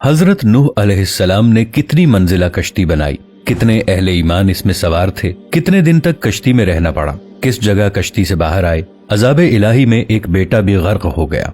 हजरत नूह अलैहिस्सलाम ने कितनी मंजिला कश्ती बनाई, कितने अहले ईमान इसमें सवार थे, कितने दिन तक कश्ती में रहना पड़ा, किस जगह कश्ती से बाहर आए। अजाब इलाही में एक बेटा भी गर्क हो गया।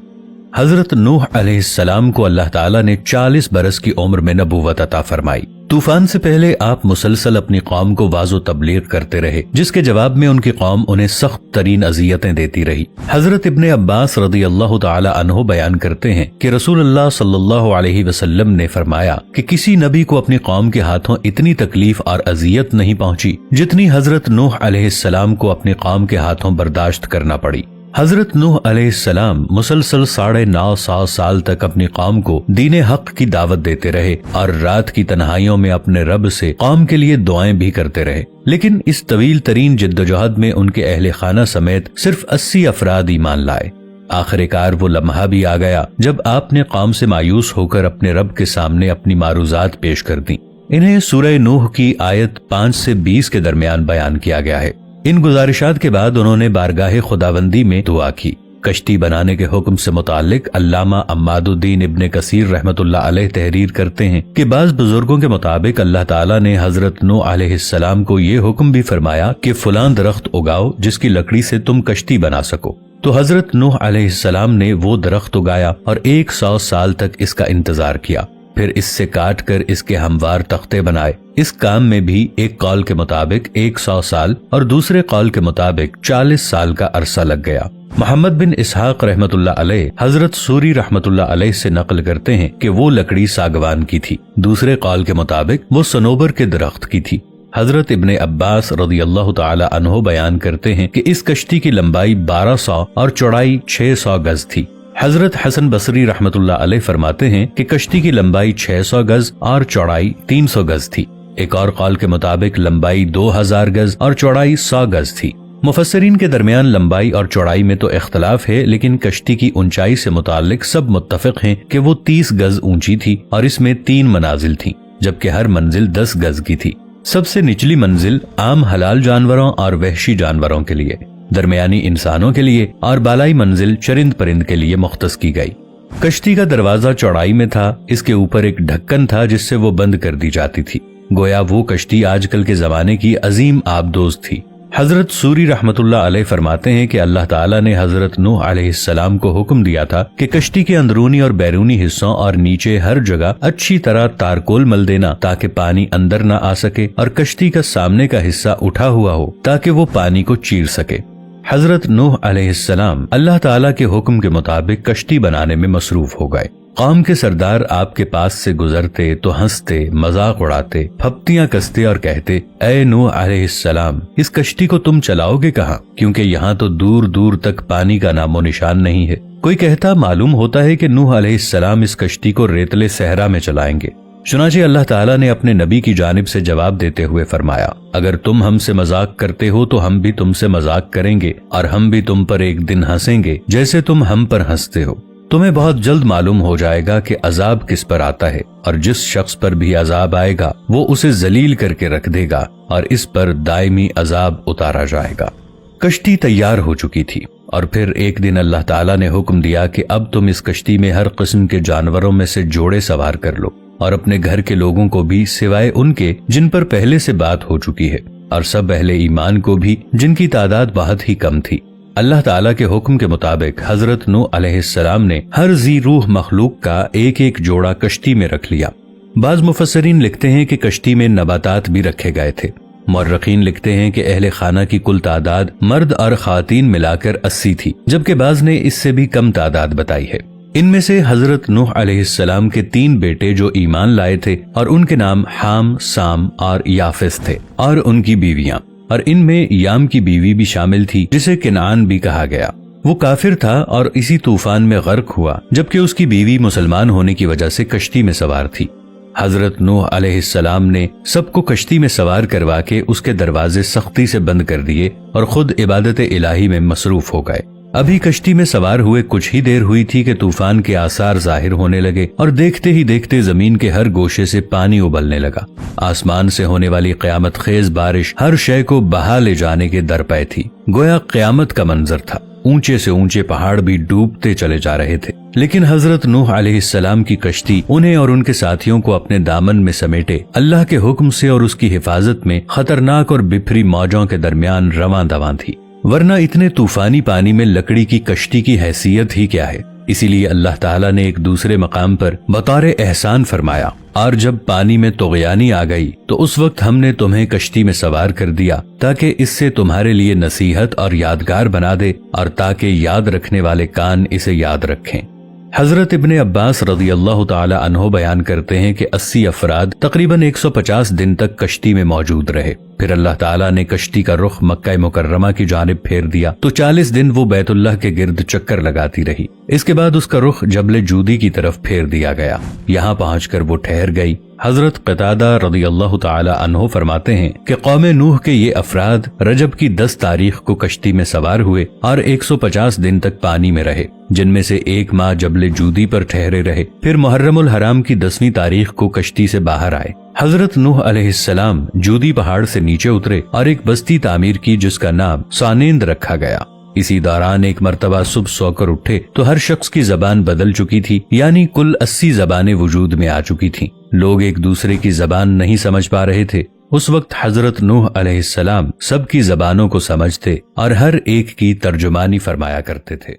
हजरत नूह अलैहिस्सलाम को अल्लाह ताला ने 40 बरस की उम्र में नबूवत अता फरमाई। तूफान से पहले आप मुसलसल अपनी कौम को वाज़ो तबलीग करते रहे, जिसके जवाब में उनकी कौम उन्हें सख्त तरीन अजियतें देती रही। हजरत इब्ने अब्बास रदियल्लाहु ताला अन्हु बयान करते हैं कि रसूलुल्लाह सल्लल्लाहु अलैहि वसल्लम ने फरमाया कि किसी नबी को अपनी कौम के हाथों इतनी तकलीफ और अजियत नहीं पहुंची जितनी हजरत नूह अलैहिस्सलाम को अपनी कौम के हाथों बर्दाश्त करना पड़ी। हजरत नूह अलैहिस्सलाम मुसलसल 950 साल तक अपनी कौम को दीन हक की दावत देते रहे और रात की तन्हाइयों में अपने रब से कौम के लिए दुआएं भी करते रहे। लेकिन इस तवील तरीन जिद्दोजहद में उनके अहले खाना समेत सिर्फ 80 अफराद ईमान लाए। आखिरकार वो लम्हा भी आ गया जब आपने कौम से मायूस होकर अपने रब के सामने अपनी मारूजात पेश कर दी। इन्हें सूरह नूह की आयत 5 से 20 के दरमियान बयान किया गया है। इन गुजारिशात के बाद उन्होंने बारगाह खुदाबंदी में दुआ की। कश्ती बनाने के हुक्म से मुतालिक अल्लामा अम्मादुद्दीन इब्ने कसीर रहमतुल्लाह अलैह तहरीर करते हैं कि बाज बुजुर्गों के मुताबिक अल्लाह ताला ने हजरत नूह अलैहिस्सलाम को ये हुक्म भी फरमाया कि फलां दरख्त उगाओ जिसकी लकड़ी से तुम कश्ती बना सको। तो हजरत नूह अलैहिस्सलाम ने वो दरख्त उगाया और 100 साल तक इसका इंतजार किया। फिर इससे काट कर इसके हमवार तख्ते बनाए। इस काम में भी एक कौल के मुताबिक 100 साल और दूसरे कौल के मुताबिक 40 साल का अरसा लग गया। मोहम्मद बिन इसहाक रहमतुल्लाह अलैह हजरत सूरी रहमतुल्लाह अलैह से नकल करते हैं कि वो लकड़ी सागवान की थी। दूसरे कौल के मुताबिक वो सनोबर के दरख्त की थी। हजरत इब्ने अब्बास रदियल्लाहु ताला अन्हु बयान करते हैं कि इस कश्ती की लंबाई 1200 और चौड़ाई 600 गज थी। हजरत हसन बसरी रहमतुल्लाह अलैह फरमाते हैं कि कश्ती की लंबाई 600 गज और चौड़ाई 300 गज थी। एक और कौल के मुताबिक लंबाई 2000 गज और चौड़ाई 100 गज थी। मुफस्सरीन के दरमियान लंबाई और चौड़ाई में तो इख्तलाफ है, लेकिन कश्ती की ऊंचाई से मुतालिक सब मुत्तफिक हैं कि वो 30 गज ऊंची थी और इसमें 3 मनाजिल थी, जबकि हर मंजिल 10 गज की थी। सबसे निचली मंजिल आम हलाल जानवरों और वहशी जानवरों के लिए, दरमियानी इंसानों के लिए और बालाई मंजिल चरिंद परिंद के लिए मुख्तस की गई। कश्ती का दरवाजा चौड़ाई में था। इसके ऊपर एक ढक्कन था जिससे वो बंद कर दी जाती थी। गोया वो कश्ती आजकल के जमाने की अजीम आबदोज थी। हजरत सूरी रहमतुल्लाह अलैह फरमाते हैं कि अल्लाह ताला ने हजरत नूह अलैहिस्सलाम को हुक्म दिया था कि कश्ती के अंदरूनी और बैरूनी हिस्सों और नीचे हर जगह अच्छी तरह तारकोल मल देना ताकि पानी अंदर न आ सके और कश्ती का सामने का हिस्सा उठा हुआ हो ताकि वो पानी को चीर सके। हजरत नूह अलैहिस्सलाम अल्लाह ताला के हुक्म के मुताबिक कश्ती बनाने में मसरूफ हो गए। कौम के सरदार आपके पास से गुजरते तो हंसते, मजाक उड़ाते, फप्तियां कसते और कहते, ऐ नूह अलैहिस्सलाम, इस कश्ती को तुम चलाओगे कहाँ? क्योंकि यहाँ तो दूर दूर तक पानी का नामो निशान नहीं है। कोई कहता मालूम होता है कि नूह अलैहिस्सलाम इस कश्ती को रेतले सहरा में चलाएंगे। चुनांचे अल्लाह ताला ने अपने नबी की जानिब से जवाब देते हुए फरमाया, अगर तुम हमसे मजाक करते हो तो हम भी तुमसे मजाक करेंगे और हम भी तुम पर एक दिन हंसेंगे जैसे तुम हम पर हंसते हो। तुम्हें बहुत जल्द मालूम हो जाएगा कि अजाब किस पर आता है, और जिस शख्स पर भी अजाब आएगा वो उसे जलील करके रख देगा और इस पर दायमी अजाब उतारा जाएगा। कश्ती तैयार हो चुकी थी और फिर एक दिन अल्लाह ताला ने हुक्म दिया कि अब तुम इस कश्ती में हर किस्म के जानवरों में से जोड़े सवार कर लो और अपने घर के लोगों को भी सिवाय उनके जिन पर पहले से बात हो चुकी है, और सब अहले ईमान को भी जिनकी तादाद बहुत ही कम थी। अल्लाह ताला के हुक्म के मुताबिक हजरत नूह अलैहिस्सलाम ने हर जी रूह मखलूक का एक एक जोड़ा कश्ती में रख लिया। बाज मुफस्सरीन लिखते हैं कि कश्ती में नबातात भी रखे गए थे। मुर्रखीन लिखते हैं कि अहले खाना की कुल तादाद मर्द और खातीन मिलाकर 80 थी, जबकि बाज ने इससे भी कम तादाद बताई है। इनमें से हजरत नूह अलैहिस्सलाम के 3 बेटे जो ईमान लाए थे और उनके नाम हाम, साम और याफिस थे, और उनकी बीवियां, और इनमें याम की बीवी भी शामिल थी जिसे किनान भी कहा गया। वो काफिर था और इसी तूफान में गर्क हुआ, जबकि उसकी बीवी मुसलमान होने की वजह से कश्ती में सवार थी। हजरत नूह अलैहिस्सलाम ने सबको कश्ती में सवार करवा के उसके दरवाजे सख्ती से बंद कर दिए और खुद इबादत इलाही में मसरूफ हो गए। अभी कश्ती में सवार हुए कुछ ही देर हुई थी कि तूफान के आसार जाहिर होने लगे और देखते ही देखते जमीन के हर गोशे से पानी उबलने लगा। आसमान से होने वाली क़यामत खेज बारिश हर शय को बहा ले जाने के दर पे थी। गोया क़यामत का मंजर था। ऊंचे से ऊंचे पहाड़ भी डूबते चले जा रहे थे। लेकिन हजरत नूह अलैहिस्सलाम की कश्ती उन्हें और उनके साथियों को अपने दामन में समेटे अल्लाह के हुक्म से और उसकी हिफाजत में खतरनाक और बिफरी मौजों के दरमियान रवां दवां थी। वरना इतने तूफानी पानी में लकड़ी की कश्ती की हैसियत ही क्या है। इसीलिए अल्लाह ताला ने एक दूसरे मकाम पर बतौर एहसान फरमाया, और जब पानी में तुग़यानी आ गई तो उस वक्त हमने तुम्हें कश्ती में सवार कर दिया ताकि इससे तुम्हारे लिए नसीहत और यादगार बना दे और ताकि याद रखने वाले कान इसे याद रखें। हजरत इब्ने अब्बास रज़ियल्लाहु ताला अन्हो बयान करते हैं कि 80 अफराद तकरीबन 150 दिन तक कश्ती में मौजूद रहे। फिर अल्लाह ताला ने कश्ती का रुख मक्का मुकर्रमा की जानिब फेर दिया तो 40 दिन वो बैतुल्लाह के गिर्द चक्कर लगाती रही। इसके बाद उसका रुख जबल जूदी की तरफ फेर दिया गया। यहाँ पहुंचकर वो ठहर गई। हजरत क़तादा रज़ियल्लाहु ताला अन्हो फरमाते हैं कि कौम नूह के ये अफराद रजब की 10 तारीख को कश्ती में सवार हुए और 150 दिन तक पानी में रहे, जिनमें से एक माह जबल जूदी पर ठहरे रहे। फिर मुहर्रमुल हराम की 10वीं तारीख को कश्ती से बाहर आए। हजरत नूह अलैहिस्सलाम जूदी पहाड़ से नीचे उतरे और एक बस्ती तामीर की जिसका नाम सानेंद रखा गया। इसी दौरान एक मर्तबा सुबह सोकर उठे तो हर शख्स की जबान बदल चुकी थी, यानी कुल 80 जबानें वजूद में आ चुकी थीं। लोग एक दूसरे की जबान नहीं समझ पा रहे थे। उस वक्त हजरत नूह अलैहिस्सलाम सबकी जबानों को समझते और हर एक की तर्जुमानी फरमाया करते थे।